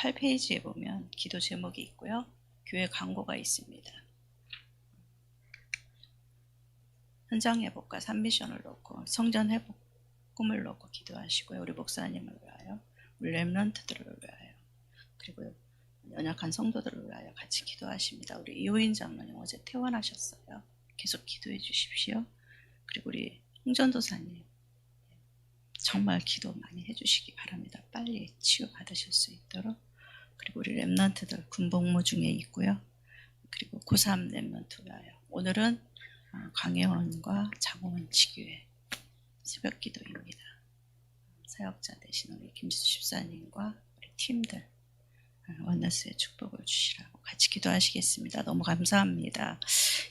8페이지에 보면 기도 제목이 있고요. 교회 광고가 있습니다. 현장 회복과 산미션을 놓고 성전 회복 꿈을 놓고 기도하시고요. 우리 목사님을 위하여, 우리 렘넌트들을 위하여, 그리고 연약한 성도들을 위하여 같이 기도하십니다. 우리 이호인 장로님 어제 퇴원하셨어요. 계속 기도해 주십시오. 그리고 우리 홍전도사님 정말 기도 많이 해주시기 바랍니다. 빨리 치유받으실 수 있도록. 그리고 우리 렘넌트들 군복무 중에 있고요. 그리고 고3 렘넌트 위하여. 오늘은 광해원과 장호원 지교회 새벽 기도입니다. 사역자 되신 우리 김수 집사님과 우리 팀들 원너스의 축복을 주시라고 같이 기도하시겠습니다. 너무 감사합니다.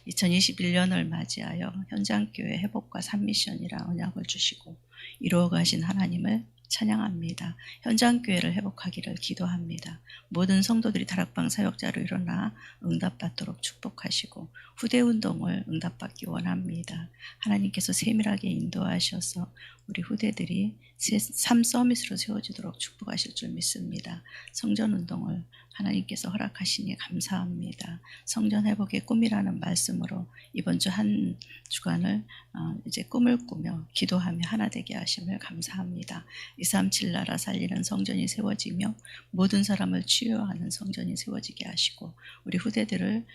2021년을 맞이하여 현장교회 회복과 산미션이라 언약을 주시고 이루어 가신 하나님을 찬양합니다. 현장교회를 회복하기를 기도합니다. 모든 성도들이 다락방 사역자로 일어나 응답받도록 축복하시고 후대운동을 응답받기 원합니다. 하나님께서 세밀하게 인도하셔서 우리 후대들이 삶 서밋으로 세워지도록 축복하실 줄 믿습니다. 성전운동을 하나님께서 허락하시니 감사합니다. 성전 회복의 꿈이라는 말씀으로 이번 주 한 주간을 이제 꿈을 꾸며 기도하며 하나 되게 하심을 감사합니다. 237 나라 살리는 성전이 세워지며 모든 사람을 치유하는 성전이 세워지게 하시고 우리 후대들을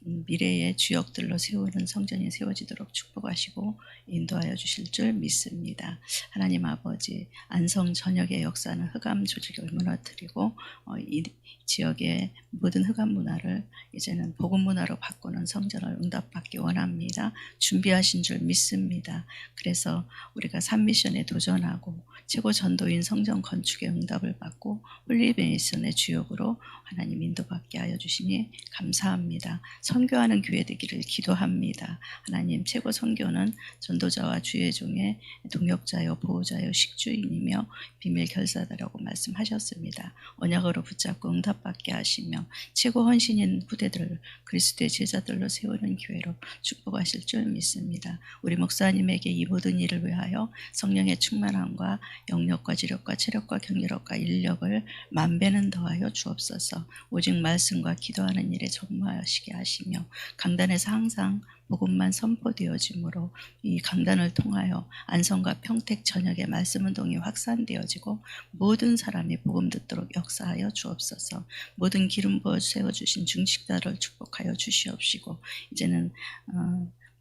미래의 주역들로 세우는 성전이 세워지도록 축복하시고 인도하여 주실 줄 믿습니다. 하나님 아버지, 안성 전역의 역사는 흑암 조직을 무너뜨리고 이 지역의 모든 흑암 문화를 이제는 복음 문화로 바꾸는 성전을 응답받기 원합니다. 준비하신 줄 믿습니다. 그래서 우리가 산미션에 도전하고 최고 전도인 성전 건축의 응답을 받고 홀리베이슨의 주역으로 하나님 인도받게 하여 주시니 감사합니다. 선교하는 교회 되기를 기도합니다. 하나님, 최고 선교는 전도자와 주의 종의 동역자요 보호자요 식주인이며 비밀 결사다라고 말씀하셨습니다. 언약으로 붙잡고 응답받게 하시며 최고 헌신인 후대들 그리스도의 제자들로 세우는 교회로 축복하실 줄 믿습니다. 우리 목사님에게 이 모든 일을 위하여 성령의 충만함과 영력과 지력과 체력과 경제력과 인력을 만배는 더하여 주옵소서. 오직 말씀과 기도하는 일에 전무하시게 하시며 강단에서 항상 복음만 선포되어지므로 이 강단을 통하여 안성과 평택 전역의 말씀운동이 확산되어지고 모든 사람이 복음 듣도록 역사하여 주옵소서. 모든 기름 부어 세워주신 중직자를 축복하여 주시옵시고 이제는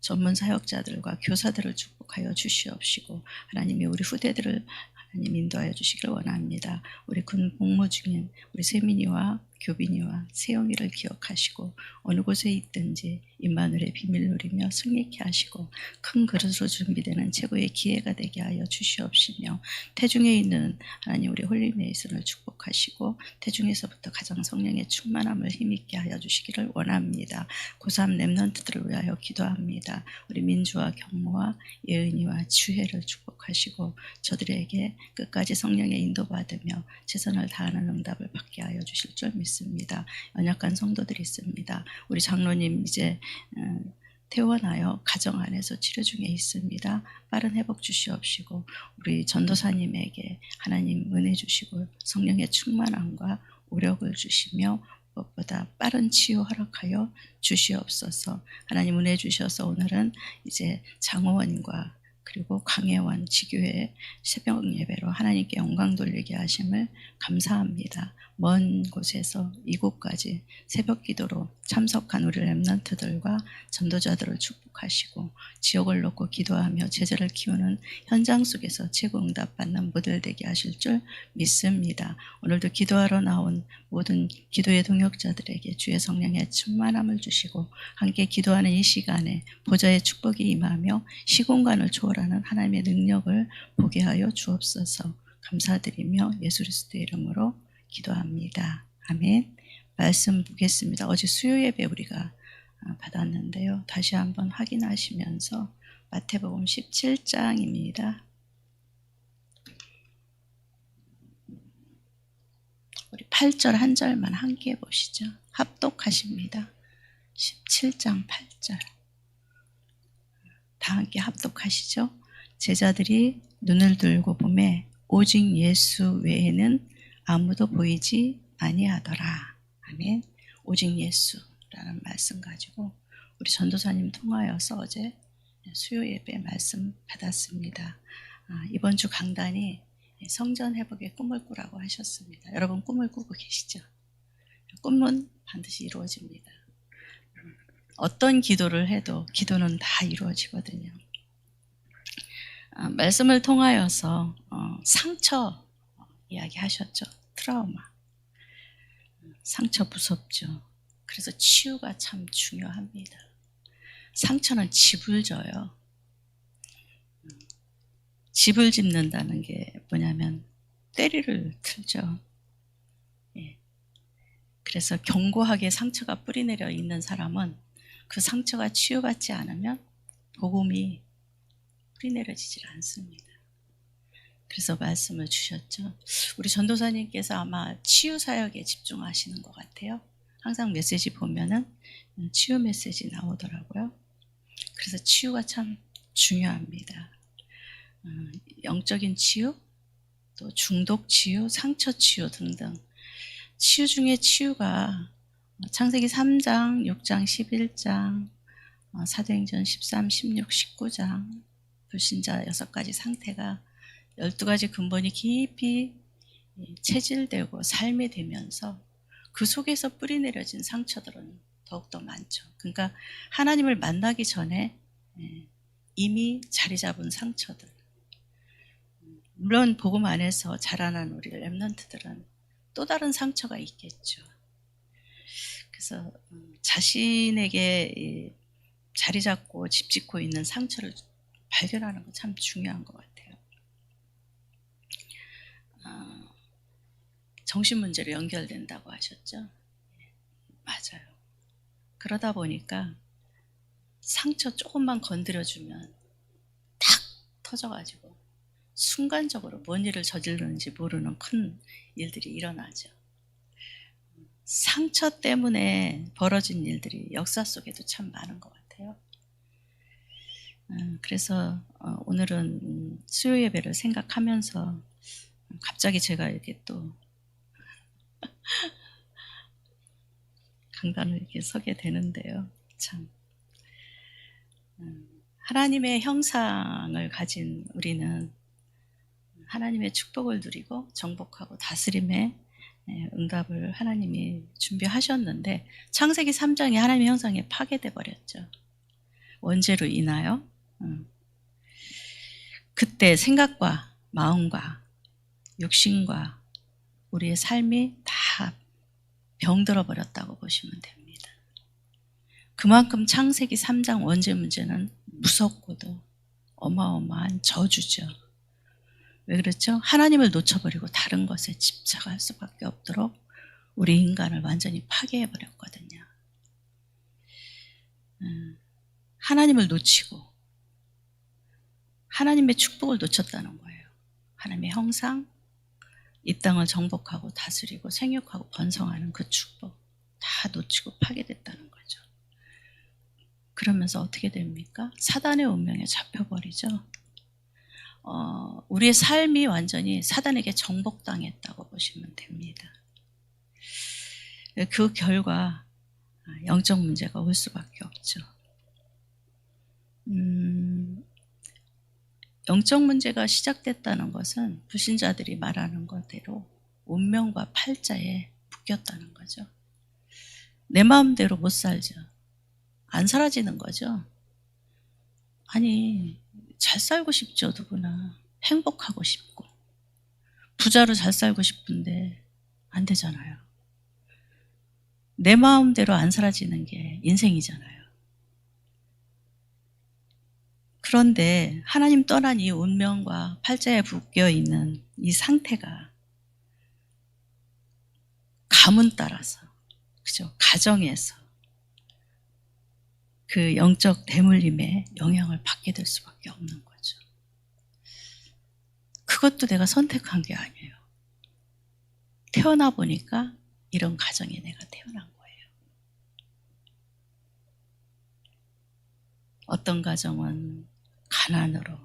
전문 사역자들과 교사들을 축복하여 주시옵시고 하나님이 우리 후대들을 하나님 인도하여 주시기를 원합니다. 우리 군 복무 중인 우리 세민이와 교빈이와 세영이를 기억하시고 어느 곳에 있든지 임마누엘의 비밀 누리며 승리케 하시고 큰 그릇으로 준비되는 최고의 기회가 되게 하여 주시옵시며 태중에 있는 하나님 우리 홀리메이슨을 축복하시고 태중에서부터 가장 성령의 충만함을 힘있게 하여 주시기를 원합니다. 고3 렘넌트들을 위하여 기도합니다. 우리 민주와 경모와 예은이와 주혜를 축복하시고 저들에게 끝까지 성령의 인도받으며 최선을 다하는 응답을 받게 하여 주실 줄 믿습니다. 연약한 성도들이 있습니다. 우리 장로님 이제 퇴원하여 가정 안에서 치료 중에 있습니다. 빠른 회복 주시옵시고 우리 전도사님에게 하나님 은혜 주시고 성령의 충만함과 오력을 주시며 무엇보다 빠른 치유 허락하여 주시옵소서. 하나님 은혜 주셔서 오늘은 이제 장호원과 그리고 광해원 지교회 새벽 예배로 하나님께 영광 돌리게 하심을 감사합니다. 먼 곳에서 이곳까지 새벽 기도로 참석한 우리 렘넌트들과 전도자들을 축복하시고 지역을 놓고 기도하며 제자를 키우는 현장 속에서 최고 응답받는 모델 되게 하실 줄 믿습니다. 오늘도 기도하러 나온 모든 기도의 동역자들에게 주의 성령의 충만함을 주시고 함께 기도하는 이 시간에 보좌의 축복이 임하며 시공간을 초월하는 하나님의 능력을 보게 하여 주옵소서. 감사드리며 예수 그리스도의 이름으로 기도합니다. 아멘. 말씀 보겠습니다. 어제 수요 예배 우리가 받았는데요. 다시 한번 확인하시면서 마태복음 17장입니다. 우리 8절 한 절만 함께 보시죠. 합독하십니다. 17장 8절. 다 함께 합독하시죠. 제자들이 눈을 들고 보매 오직 예수 외에는 아무도 보이지 아니하더라. 아멘. 오직 예수라는 말씀 가지고 우리 전도사님 통하여서 어제 수요 예배 말씀 받았습니다. 이번 주 강단이 성전 회복의 꿈을 꾸라고 하셨습니다. 여러분 꿈을 꾸고 계시죠? 꿈은 반드시 이루어집니다. 어떤 기도를 해도 기도는 다 이루어지거든요. 말씀을 통하여서 상처 이야기하셨죠. 트라우마. 상처 무섭죠. 그래서 치유가 참 중요합니다. 상처는 집을 져요. 집을 짓는다는 게 뭐냐면 때리를 틀죠. 예. 그래서 견고하게 상처가 뿌리내려 있는 사람은 그 상처가 치유받지 않으면 복음이 뿌리내려지질 않습니다. 그래서 말씀을 주셨죠. 우리 전도사님께서 아마 치유 사역에 집중하시는 것 같아요. 항상 메시지 보면은 치유 메시지 나오더라고요. 그래서 치유가 참 중요합니다. 영적인 치유, 또 중독 치유, 상처 치유 등등. 치유 중에 치유가 창세기 3장, 6장, 11장, 사도행전 13, 16, 19장 불신자 6가지 상태가 12가지 근본이 깊이 체질되고 삶이 되면서 그 속에서 뿌리내려진 상처들은 더욱더 많죠. 그러니까 하나님을 만나기 전에 이미 자리 잡은 상처들. 물론 복음 안에서 자라난 우리 렘넌트들은 또 다른 상처가 있겠죠. 그래서 자신에게 자리 잡고 집 짓고 있는 상처를 발견하는 거 참 중요한 것 같아요. 정신 문제로 연결된다고 하셨죠? 맞아요. 그러다 보니까 상처 조금만 건드려주면 탁 터져가지고 순간적으로 뭔 일을 저지르는지 모르는 큰 일들이 일어나죠. 상처 때문에 벌어진 일들이 역사 속에도 참 많은 것 같아요. 그래서 오늘은 수요 예배를 생각하면서 갑자기 제가 이렇게 또 강단을 이렇게 서게 되는데요. 참 하나님의 형상을 가진 우리는 하나님의 축복을 누리고 정복하고 다스림의 응답을 하나님이 준비하셨는데 창세기 3장이 하나님의 형상에 파괴돼 버렸죠. 원죄로 인하여 그때 생각과 마음과 육신과 우리의 삶이 다 병들어 버렸다고 보시면 됩니다. 그만큼 창세기 3장 원죄 문제는 무섭고도 어마어마한 저주죠. 왜 그렇죠? 하나님을 놓쳐버리고 다른 것에 집착할 수밖에 없도록 우리 인간을 완전히 파괴해버렸거든요. 하나님을 놓치고 하나님의 축복을 놓쳤다는 거예요. 하나님의 형상, 이 땅을 정복하고 다스리고 생육하고 번성하는 그 축복 다 놓치고 파괴됐다는 거죠. 그러면서 어떻게 됩니까? 사단의 운명에 잡혀버리죠. 우리의 삶이 완전히 사단에게 정복당했다고 보시면 됩니다. 그 결과 영적 문제가 올 수밖에 없죠. 영적 문제가 시작됐다는 것은 불신자들이 말하는 것대로 운명과 팔자에 묶였다는 거죠. 내 마음대로 못 살죠. 안 사라지는 거죠. 아니, 잘 살고 싶죠, 누구나. 행복하고 싶고. 부자로 잘 살고 싶은데 안 되잖아요. 내 마음대로 안 사라지는 게 인생이잖아요. 그런데 하나님 떠난 이 운명과 팔자에 묶여 있는 이 상태가 가문 따라서, 그죠? 가정에서 그 영적 대물림에 영향을 받게 될 수밖에 없는 거죠. 그것도 내가 선택한 게 아니에요. 태어나 보니까 이런 가정에 내가 태어난 거예요. 어떤 가정은 가난으로,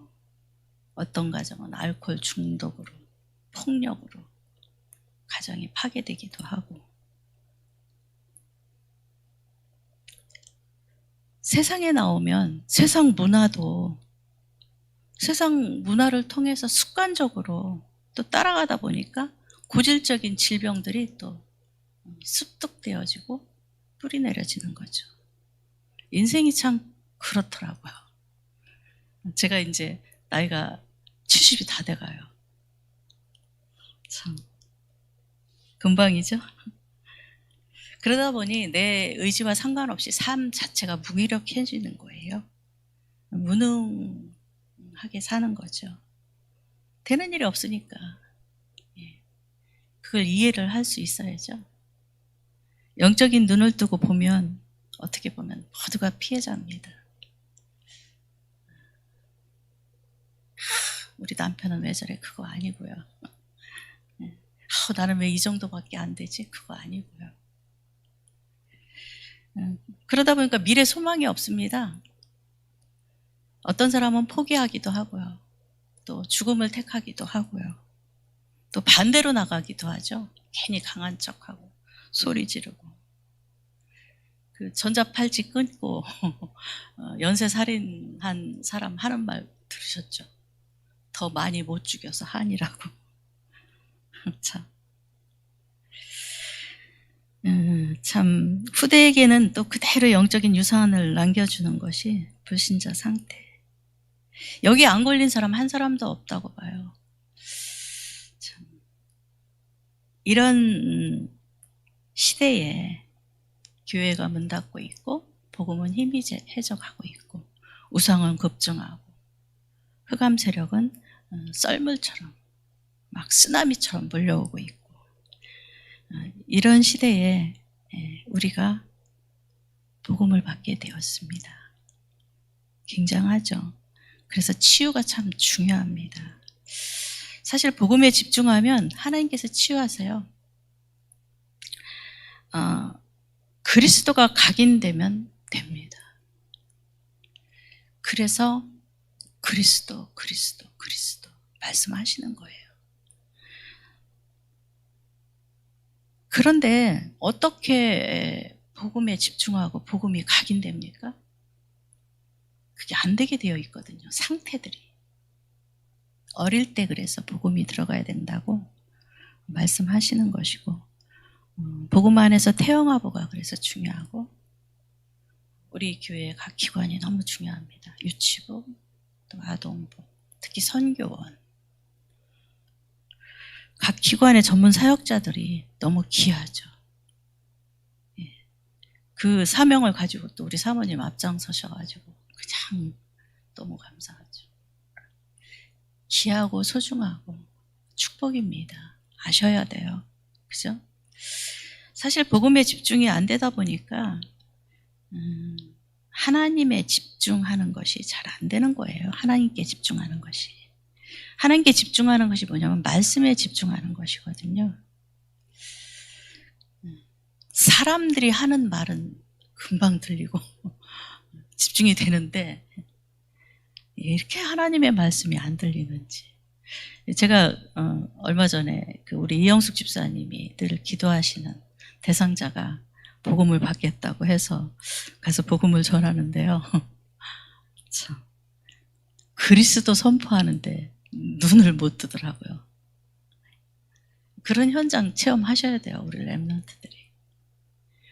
어떤 가정은 알코올 중독으로, 폭력으로 가정이 파괴되기도 하고, 세상에 나오면 세상 문화를 통해서 습관적으로 또 따라가다 보니까 고질적인 질병들이 또 습득되어지고 뿌리내려지는 거죠. 인생이 참 그렇더라고요. 제가 이제 나이가 70이 다 돼가요. 참 금방이죠. 그러다 보니 내 의지와 상관없이 삶 자체가 무기력해지는 거예요. 무능하게 사는 거죠. 되는 일이 없으니까. 그걸 이해를 할 수 있어야죠. 영적인 눈을 뜨고 보면 어떻게 보면 모두가 피해자입니다. 우리 남편은 왜 저래? 그거 아니고요. 나는 왜 이 정도밖에 안 되지? 그거 아니고요. 그러다 보니까 미래 소망이 없습니다. 어떤 사람은 포기하기도 하고요. 또 죽음을 택하기도 하고요. 또 반대로 나가기도 하죠. 괜히 강한 척하고 소리 지르고. 그 전자팔찌 끊고 연쇄살인한 사람 하는 말 들으셨죠? 더 많이 못 죽여서 한이라고. 참 후대에게는 또 그대로 영적인 유산을 남겨주는 것이 불신자 상태. 여기 안 걸린 사람 한 사람도 없다고 봐요. 참 이런 시대에 교회가 문 닫고 있고 복음은 희미해져가고 있고 우상은 급증하고 흑암 세력은 썰물처럼 막 쓰나미처럼 몰려오고 있고, 이런 시대에 우리가 복음을 받게 되었습니다. 굉장하죠. 그래서 치유가 참 중요합니다. 사실 복음에 집중하면 하나님께서 치유하세요. 그리스도가 각인되면 됩니다. 그래서 그리스도 말씀하시는 거예요. 그런데 어떻게 복음에 집중하고 복음이 각인됩니까? 그게 안 되게 되어 있거든요. 상태들이. 어릴 때 그래서 복음이 들어가야 된다고 말씀하시는 것이고, 복음 안에서 태영아보가 그래서 중요하고, 우리 교회의 각 기관이 너무 중요합니다. 유치부, 또 아동부, 특히 선교원. 각 기관의 전문 사역자들이 너무 귀하죠. 그 사명을 가지고 또 우리 사모님 앞장서셔가지고 그냥 너무 감사하죠. 귀하고 소중하고 축복입니다. 아셔야 돼요. 그죠? 사실 복음에 집중이 안 되다 보니까 하나님에 집중하는 것이 잘 안 되는 거예요. 하나님께 집중하는 것이. 하나님께 집중하는 것이 뭐냐면 말씀에 집중하는 것이거든요. 사람들이 하는 말은 금방 들리고 집중이 되는데 이렇게 하나님의 말씀이 안 들리는지. 제가 얼마 전에 그 우리 이영숙 집사님이 늘 기도하시는 대상자가 복음을 받겠다고 해서 가서 복음을 전하는데요. 참 그리스도 선포하는데 눈을 못 뜨더라고요. 그런 현장 체험하셔야 돼요, 우리 렘넌트들이.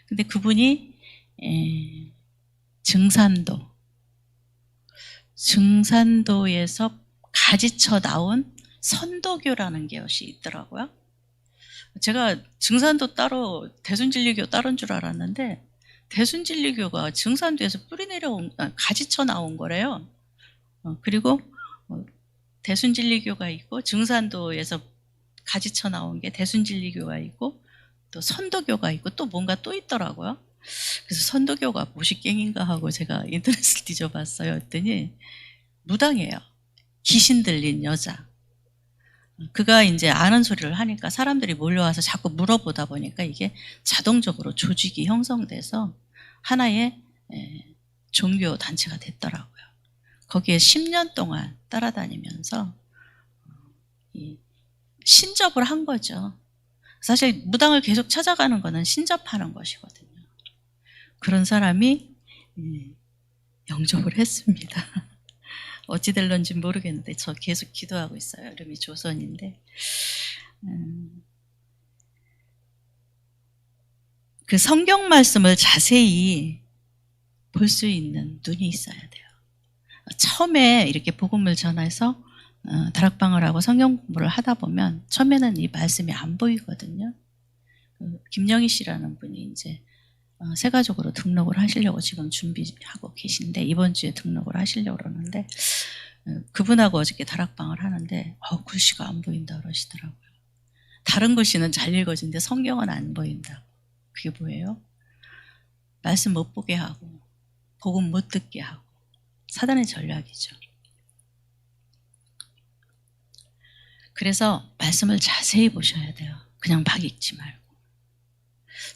근데 그분이 증산도에서 가지쳐 나온 선도교라는 것이 있더라고요. 제가 증산도 따로 대순진리교 따른 줄 알았는데 대순진리교가 증산도에서 가지쳐 나온 거래요. 그리고 대순진리교가 있고 증산도에서 가지쳐 나온 게 대순진리교가 있고 또 선도교가 있고 또 뭔가 또 있더라고요. 그래서 선도교가 무식갱인가 하고 제가 인터넷을 뒤져봤어요. 했더니 무당이에요. 귀신 들린 여자. 그가 이제 아는 소리를 하니까 사람들이 몰려와서 자꾸 물어보다 보니까 이게 자동적으로 조직이 형성돼서 하나의 종교 단체가 됐더라고요. 거기에 10년 동안 따라다니면서 신접을 한 거죠. 사실 무당을 계속 찾아가는 거는 신접하는 것이거든요. 그런 사람이 영접을 했습니다. 어찌 될런지 모르겠는데 저 계속 기도하고 있어요. 이름이 조선인데 그 성경 말씀을 자세히 볼 수 있는 눈이 있어야 돼요. 처음에 이렇게 복음을 전해서 다락방을 하고 성경 공부를 하다 보면 처음에는 이 말씀이 안 보이거든요. 김영희 씨라는 분이 이제 새 가족으로 등록을 하시려고 지금 준비하고 계신데 이번 주에 등록을 하시려고 그러는데 그분하고 어저께 다락방을 하는데 글씨가 안 보인다 그러시더라고요. 다른 글씨는 잘 읽어지는데 성경은 안 보인다고. 그게 뭐예요? 말씀 못 보게 하고 복음 못 듣게 하고 사단의 전략이죠. 그래서 말씀을 자세히 보셔야 돼요. 그냥 막 읽지 말고.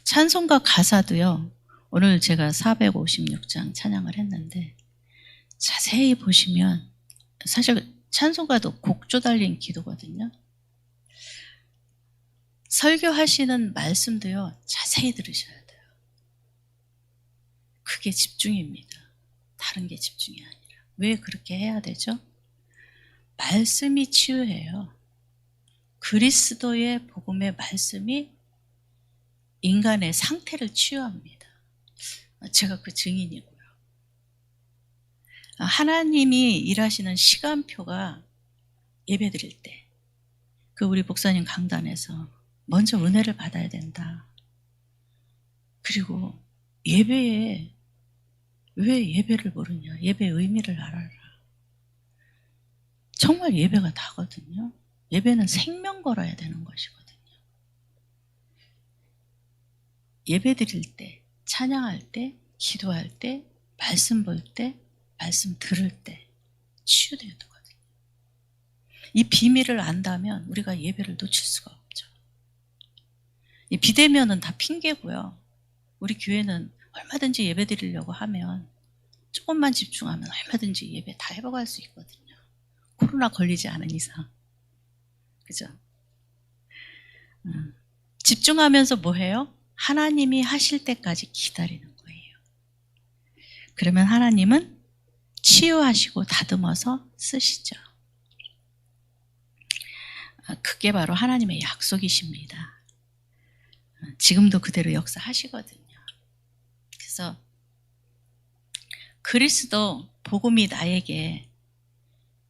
찬송가 가사도요. 오늘 제가 456장 찬양을 했는데 자세히 보시면 사실 찬송가도 곡조 달린 기도거든요. 설교하시는 말씀도요. 자세히 들으셔야 돼요. 그게 집중입니다. 다른 게 집중이 아니라. 왜 그렇게 해야 되죠? 말씀이 치유해요. 그리스도의 복음의 말씀이 인간의 상태를 치유합니다. 제가 그 증인이고요. 하나님이 일하시는 시간표가 예배 드릴 때, 그 우리 목사님 강단에서 먼저 은혜를 받아야 된다. 그리고 예배에 왜 예배를 모르냐? 예배의 의미를 알아라. 정말 예배가 다거든요. 예배는 생명 걸어야 되는 것이거든요. 예배 드릴 때, 찬양할 때, 기도할 때, 말씀 볼 때, 말씀 들을 때 치유돼야 되거든요. 이 비밀을 안다면 우리가 예배를 놓칠 수가 없죠. 이 비대면은 다 핑계고요. 우리 교회는 얼마든지 예배 드리려고 하면 조금만 집중하면 얼마든지 예배 다 해보갈 수 있거든요. 코로나 걸리지 않은 이상. 그죠? 집중하면서 뭐 해요? 하나님이 하실 때까지 기다리는 거예요. 그러면 하나님은 치유하시고 다듬어서 쓰시죠. 그게 바로 하나님의 약속이십니다. 지금도 그대로 역사하시거든요. 그래서 그리스도 복음이 나에게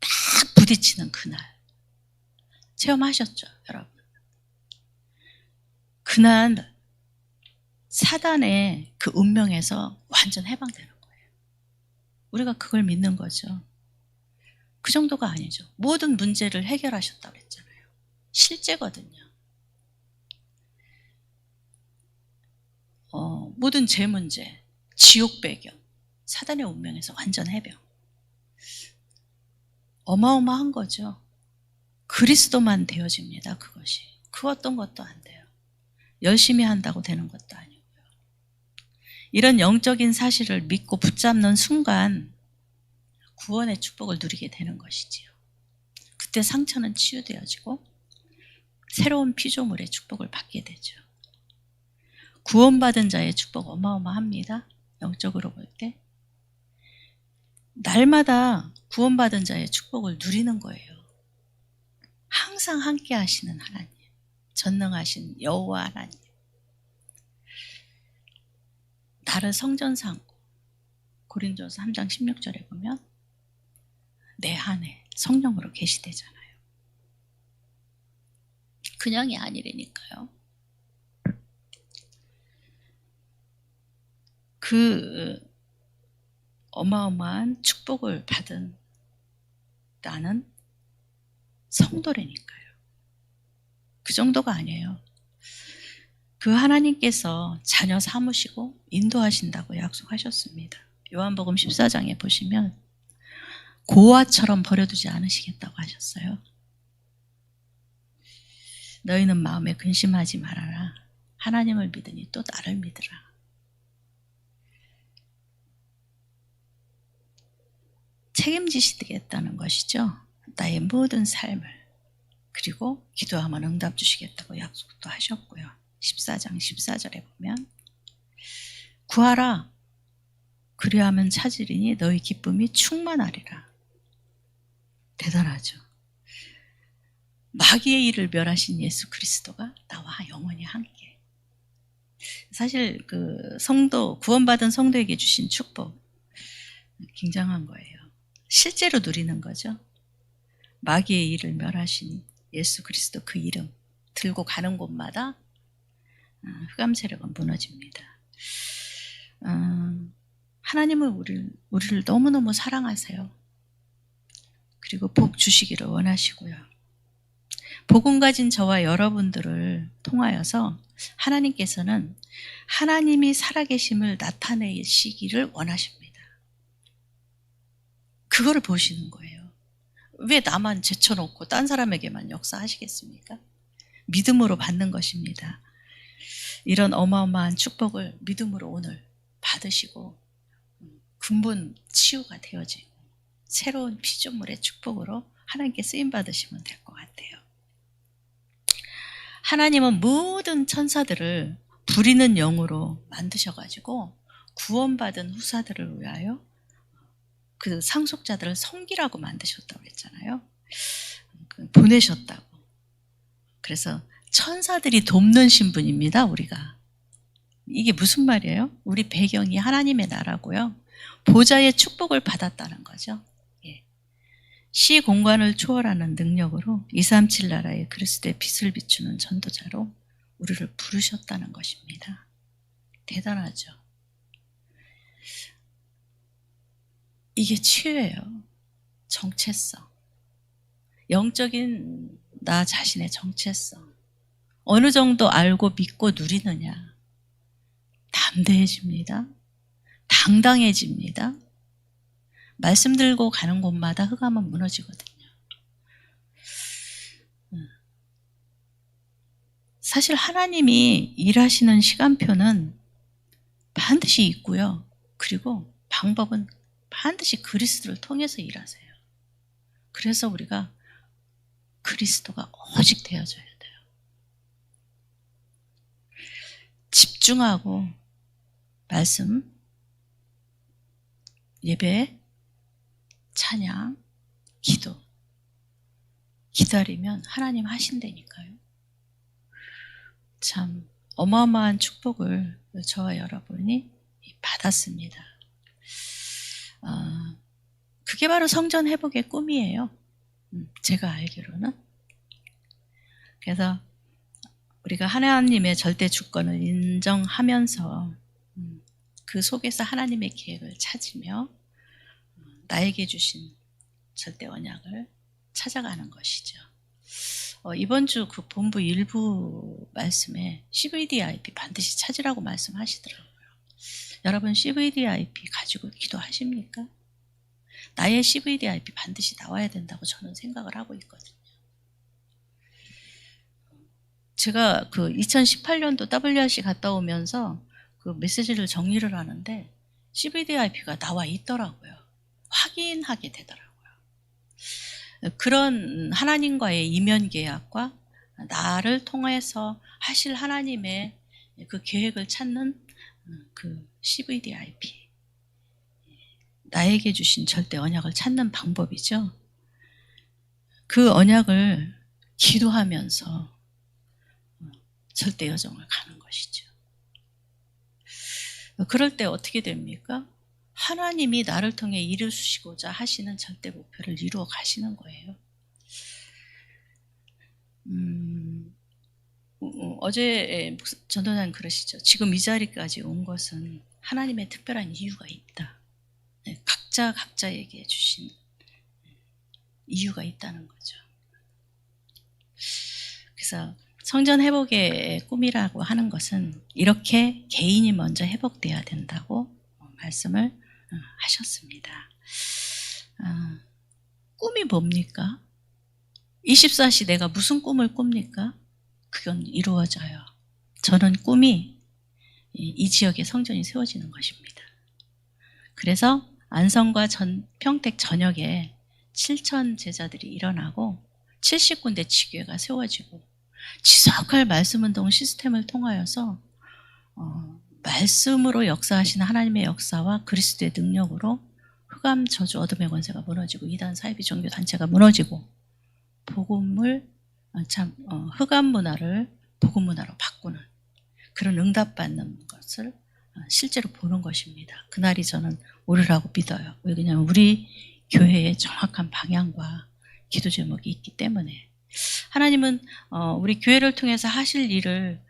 딱 부딪히는 그날 체험하셨죠, 여러분? 그날 사단의 그 운명에서 완전 해방되는 거예요. 우리가 그걸 믿는 거죠. 그 정도가 아니죠. 모든 문제를 해결하셨다고 했잖아요. 실제거든요. 모든 제 문제, 지옥 배경, 사단의 운명에서 완전 해방. 어마어마한 거죠. 그리스도만 되어집니다. 그것이. 그 어떤 것도 안 돼요. 열심히 한다고 되는 것도 아니고요. 이런 영적인 사실을 믿고 붙잡는 순간 구원의 축복을 누리게 되는 것이지요. 그때 상처는 치유되어지고 새로운 피조물의 축복을 받게 되죠. 구원받은 자의 축복 어마어마합니다. 영적으로 볼 때. 날마다 구원받은 자의 축복을 누리는 거예요. 항상 함께 하시는 하나님, 전능하신 여호와 하나님. 나를 성전 삼고 고린도서 3장 16절에 보면 내 안에 성령으로 계시되잖아요. 그냥이 아니라니까요. 그 어마어마한 축복을 받은 나는 성도라니까요. 그 정도가 아니에요. 그 하나님께서 자녀 삼으시고 인도하신다고 약속하셨습니다. 요한복음 14장에 보시면 고아처럼 버려두지 않으시겠다고 하셨어요. 너희는 마음에 근심하지 말아라. 하나님을 믿으니 또 나를 믿으라. 책임지시겠다는 것이죠. 나의 모든 삶을. 그리고 기도하면 응답 주시겠다고 약속도 하셨고요. 14장 14절에 보면 구하라 그리하면 찾으리니 너희 기쁨이 충만하리라. 대단하죠. 마귀의 일을 멸하신 예수 그리스도가 나와 영원히 함께. 사실 그 성도, 구원받은 성도에게 주신 축복 굉장한 거예요. 실제로 누리는 거죠. 마귀의 일을 멸하신 예수 그리스도 그 이름 들고 가는 곳마다 흑암 세력은 무너집니다. 하나님은 우리를 너무너무 사랑하세요. 그리고 복 주시기를 원하시고요. 복음 가진 저와 여러분들을 통하여서 하나님께서는 하나님이 살아계심을 나타내시기를 원하십니다. 그거를 보시는 거예요. 왜 나만 제쳐놓고 딴 사람에게만 역사하시겠습니까? 믿음으로 받는 것입니다. 이런 어마어마한 축복을 믿음으로 오늘 받으시고 근본 치유가 되어지고 새로운 피조물의 축복으로 하나님께 쓰임받으시면 될 것 같아요. 하나님은 모든 천사들을 부리는 영으로 만드셔가지고 구원받은 후사들을 위하여 그 상속자들을 섬기라고 만드셨다고 그랬잖아요. 보내셨다고. 그래서 천사들이 돕는 신분입니다, 우리가. 이게 무슨 말이에요? 우리 배경이 하나님의 나라고요. 보좌의 축복을 받았다는 거죠. 시 공간을 초월하는 능력으로 237 나라의 그리스도의 빛을 비추는 전도자로 우리를 부르셨다는 것입니다. 대단하죠. 이게 치유예요. 정체성. 영적인 나 자신의 정체성. 어느 정도 알고 믿고 누리느냐. 담대해집니다. 당당해집니다. 말씀 들고 가는 곳마다 흑암은 무너지거든요. 사실 하나님이 일하시는 시간표는 반드시 있고요. 그리고 방법은 반드시 그리스도를 통해서 일하세요. 그래서 우리가 그리스도가 오직 되어져야 돼요. 집중하고 말씀, 예배, 찬양, 기도 기다리면 하나님 하신다니까요. 참 어마어마한 축복을 저와 여러분이 받았습니다. 그게 바로 성전 회복의 꿈이에요. 제가 알기로는. 그래서 우리가 하나님의 절대 주권을 인정하면서 그 속에서 하나님의 계획을 찾으며 나에게 주신 절대 언약을 찾아가는 것이죠. 이번 주 그 본부 일부 말씀에 CVDIP 반드시 찾으라고 말씀하시더라고요. 여러분 CVDIP 가지고 기도하십니까? 나의 CVDIP 반드시 나와야 된다고 저는 생각을 하고 있거든요. 제가 그 2018년도 WRC 갔다 오면서 그 메시지를 정리를 하는데 CVDIP가 나와 있더라고요. 확인하게 되더라고요. 그런 하나님과의 이면 계약과 나를 통해서 하실 하나님의 그 계획을 찾는 그 CVDIP, 나에게 주신 절대 언약을 찾는 방법이죠. 그 언약을 기도하면서 절대 여정을 가는 것이죠. 그럴 때 어떻게 됩니까? 하나님이 나를 통해 이루시고자 하시는 절대 목표를 이루어 가시는 거예요. 어제 전도사님 그러시죠. 지금 이 자리까지 온 것은 하나님의 특별한 이유가 있다. 각자 각자에게 주신 이유가 있다는 거죠. 그래서 성전 회복의 꿈이라고 하는 것은 이렇게 개인이 먼저 회복돼야 된다고 말씀을 하셨습니다. 꿈이 뭡니까? 24시 내가 무슨 꿈을 꿉니까? 그건 이루어져요. 저는 꿈이 이 지역에 성전이 세워지는 것입니다. 그래서 안성과 평택 전역에 7,000 제자들이 일어나고 70군데 지교회가 세워지고 지속할 말씀운동 시스템을 통하여서 말씀으로 역사하시는 하나님의 역사와 그리스도의 능력으로 흑암 저주 어둠의 권세가 무너지고 이단 사이비 종교 단체가 무너지고 복음을 흑암 문화를 복음 문화로 바꾸는 그런 응답받는 것을 실제로 보는 것입니다. 그날이 저는 오리라고 믿어요. 왜냐하면 우리 교회의 정확한 방향과 기도 제목이 있기 때문에 하나님은 우리 교회를 통해서 하실 일을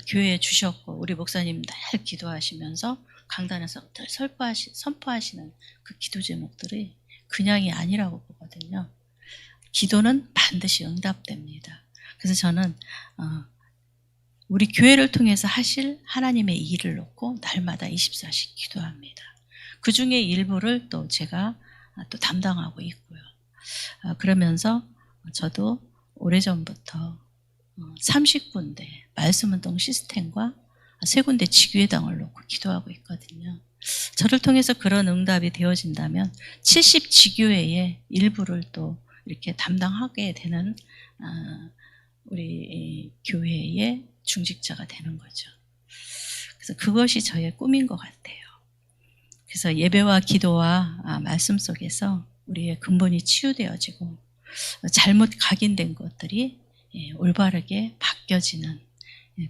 교회에 주셨고 우리 목사님 늘 기도하시면서 강단에서 늘 선포하시는 그 기도 제목들이 그냥이 아니라고 보거든요. 기도는 반드시 응답됩니다. 그래서 저는 우리 교회를 통해서 하실 하나님의 일을 놓고 날마다 24시 기도합니다. 그 중에 일부를 또 제가 또 담당하고 있고요. 그러면서 저도 오래전부터 30군데 말씀운동 시스템과 3군데 지교회당을 놓고 기도하고 있거든요. 저를 통해서 그런 응답이 되어진다면 70 지교회의 일부를 또 이렇게 담당하게 되는 우리 교회의 중직자가 되는 거죠. 그래서 그것이 저의 꿈인 것 같아요. 그래서 예배와 기도와 말씀 속에서 우리의 근본이 치유되어지고 잘못 각인된 것들이 올바르게 바뀌어지는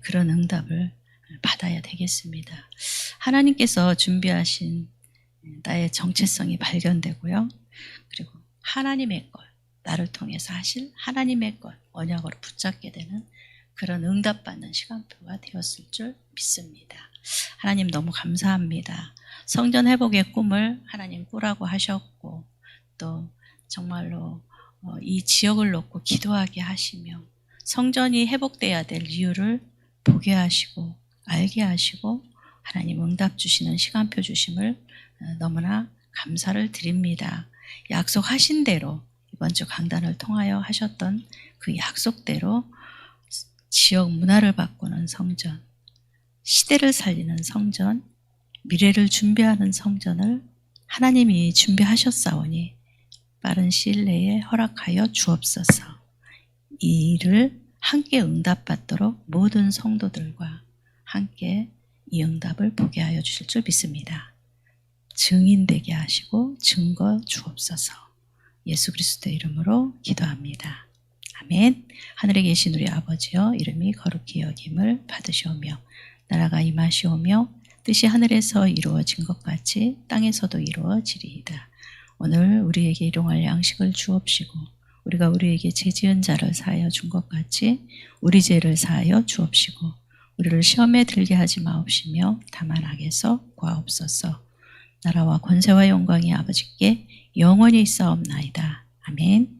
그런 응답을 받아야 되겠습니다. 하나님께서 준비하신 나의 정체성이 발견되고요. 그리고 하나님의 것, 나를 통해서 하실 하나님의 것, 언약으로 붙잡게 되는 그런 응답받는 시간표가 되었을 줄 믿습니다. 하나님 너무 감사합니다. 성전 회복의 꿈을 하나님 꾸라고 하셨고 또 정말로 이 지역을 놓고 기도하게 하시며 성전이 회복돼야 될 이유를 보게 하시고 알게 하시고 하나님 응답 주시는 시간표 주심을 너무나 감사를 드립니다. 약속하신 대로 이번 주 강단을 통하여 하셨던 그 약속대로 지역 문화를 바꾸는 성전, 시대를 살리는 성전, 미래를 준비하는 성전을 하나님이 준비하셨사오니 빠른 시일 내에 허락하여 주옵소서. 이 일을 함께 응답받도록 모든 성도들과 함께 이 응답을 보게 하여 주실 줄 믿습니다. 증인되게 하시고 증거 주옵소서. 예수 그리스도의 이름으로 기도합니다. 아멘. 하늘에 계신 우리 아버지여 이름이 거룩히 여김을 받으시오며 나라가 임하시오며 뜻이 하늘에서 이루어진 것 같이 땅에서도 이루어지리이다. 오늘 우리에게 일용할 양식을 주옵시고 우리가 우리에게 죄 지은 자를 사하여 준 것 같이 우리 죄를 사하여 주옵시고 우리를 시험에 들게 하지 마옵시며 다만 악에서 구하옵소서. 나라와 권세와 영광이 아버지께 영원히 있사옵나이다. 아멘.